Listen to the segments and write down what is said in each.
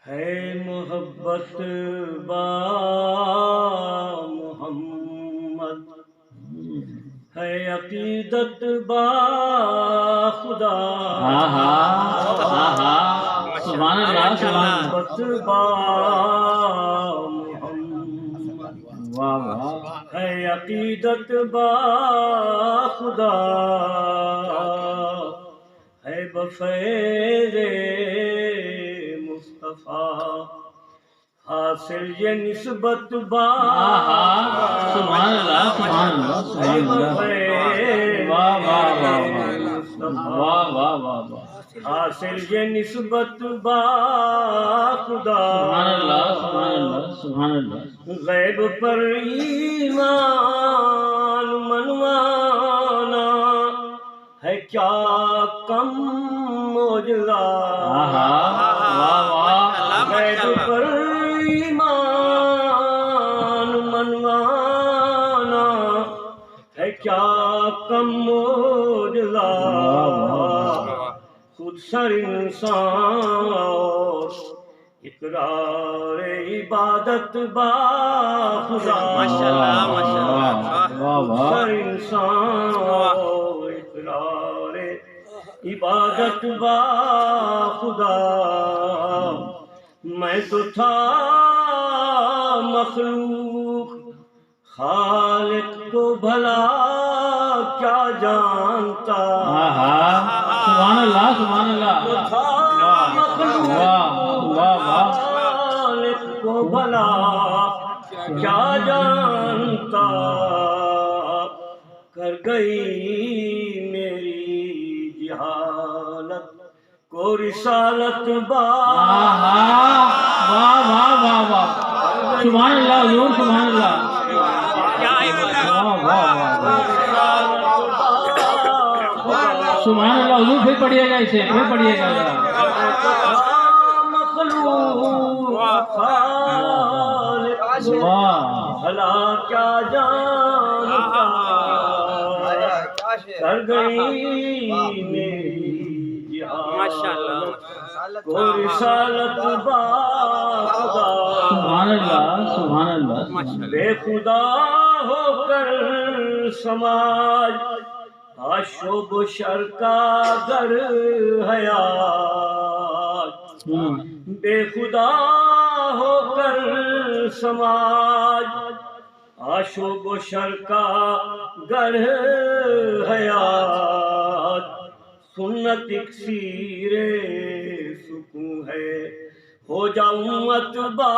ہے محبت با محمد، ہے عقیدت با خدا، سبحان اللہ سبحان اللہ محبت با محمد، واہ واہ ہے عقیدت با خدا، ہے بفیض مصطفیٰ حاصل یہ نسبت با سبحان اللہ سبحان اللہ سبحان اللہ واہ واہ واہ واہ واہ واہ واہ حاصل یہ نسبت با خدا، سبحان اللہ سبحان اللہ سبحان اللہ غیب پر ایمان منوانا ہے کیا کم معجزہ، غیب پر ایمان منوانا ہے کیا کم معجزہ، خود سر انسان اور اقرار عبادت با خدا، سر انسان اور اقرار عبادت با خدا، میں تو تھا مخلوق خالق کو بھلا کیا جانتا، سبحان اللہ سبحان اللہ تھا مخلوق خالق کو بھلا کیا جانتا، کر گئی میری جہالت کو رسالت با، واہ واہ واہ واہ سبحان اللہ حضور سبحان اللہ سبحان اللہ حضور پھر پڑھیے گا اسے پھر پڑھیے گا بھلا کیا جانتا، کر گئی میری جہالت کو رسالت با خدا، سبحان اللہ سبحان اللہ بے خدا ہو کر سماج آشوب و شر کا گر حیات، بے خدا ہو کر سماج آشوب و شر کا گر حیات، سنت اکسیر سکون ہے ہو جاؤں اتبا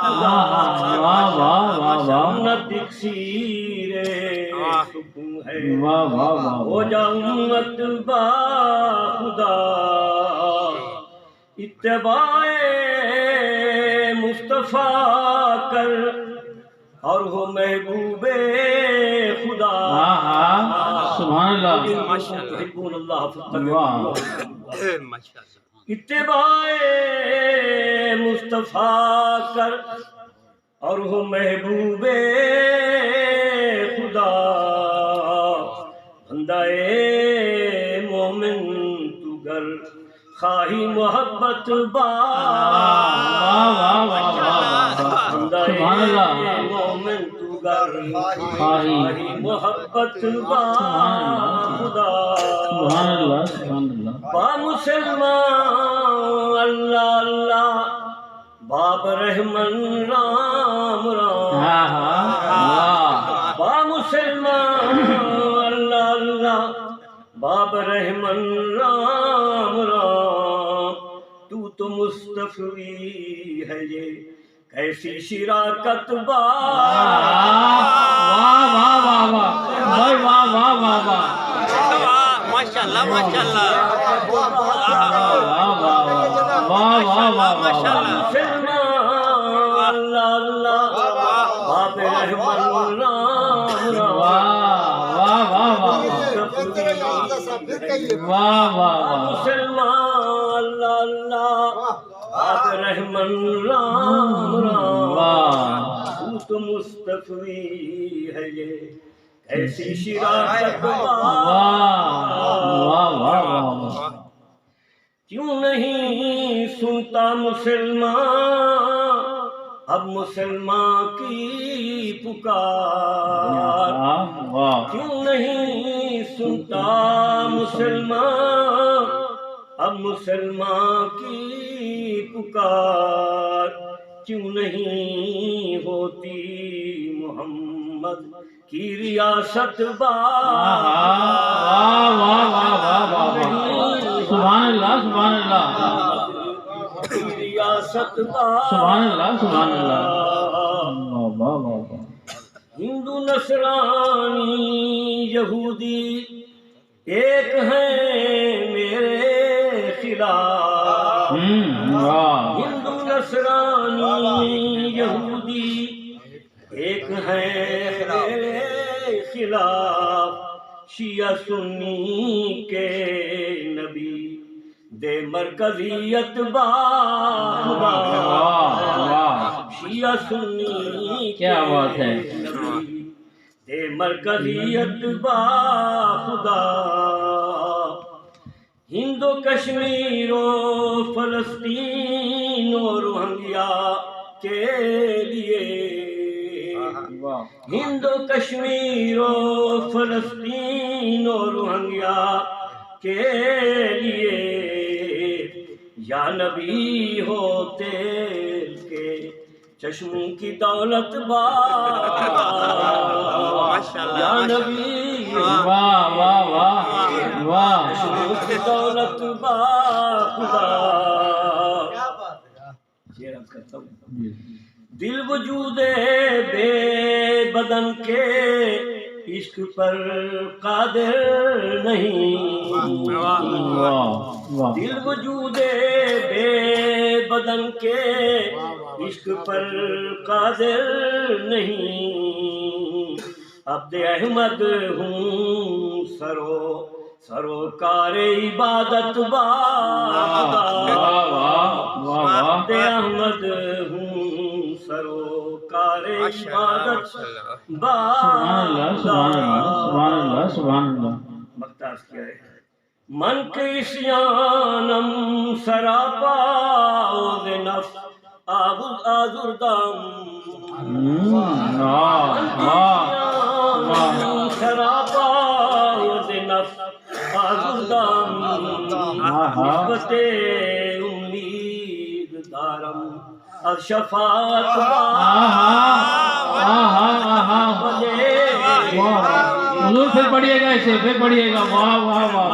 خدا، سنت اکسیر سکون ہے ہو جاؤں اتبا خدا، اتباع مصطفیٰ کر اور ہو محبوب خدا، سبحان اللہ تحبون اللہ فاتبعوہ، اتباع مصطفیٰ کر اور ہو محبوب خدا، بندہ مومن تو گر خواہی محبت با، بندہ مومن تو گر خواہی محبت با خدا، با مسلمان اللہ اللہ باب رحمن رام رام، با مسلمان اللہ اللہ باب رحمن رام رام، تو مصطفی ہے یہ کیسی شراکت با، ماشاءاللہ ماشاءاللہ اللہ اللہ باب رحمن رام مسلمان اللہ اللہ باب رحمن رام رام، تو مصطفی ہے یہ ایسی شراکت کیوں نہیں سنتا مسلمان اب مسلمان کی پکار؟ واہ کیوں نہیں سنتا مسلمان اب مسلمان کی پکار؟ کیوں نہیں ہوتی محمد کی ریاست واہ واہ واہ واہ سبحان اللہ سبحان اللہ کی ریاست سبحان اللہ سبحان اللہ واہ واہ واہ ہندو نصرانی یہودی ایک ہیں میرے خلاف، ہندو نصرانی یہودی ایک ہیں میرے خلاف، شیعہ سنی کے نبی دے مرکزیت خدا، شیعہ سنی کیا بات ہے، نبی دے مرکزیت خدا، ہندو کشمیر و فلسطین و روہنگیا کے لیے، ہندو کشمیر و فلسطین و روہنگیا کے لیے، یا نبی ہوتے کے چشموں کی دولت یا نبی واہ واہ واہ واہ چشموں کی دولت خدا، دل وجود بے بدن کے عشق پر قادر نہیں، دل وجود بے بدن کے عشق پر قادر نہیں، عبد احمد ہوں سروکار عبادت عبد احمد ہوں سروکار عبادت مقتاز کیا ہے، من کے اسیانم سراپا نفس آزردم، سراپا نفس آزردم، نسبت امید دارم از شفاعت حضور پھر پڑھیے گا اسے، پھر پڑھیے گا، واہ واہ واہ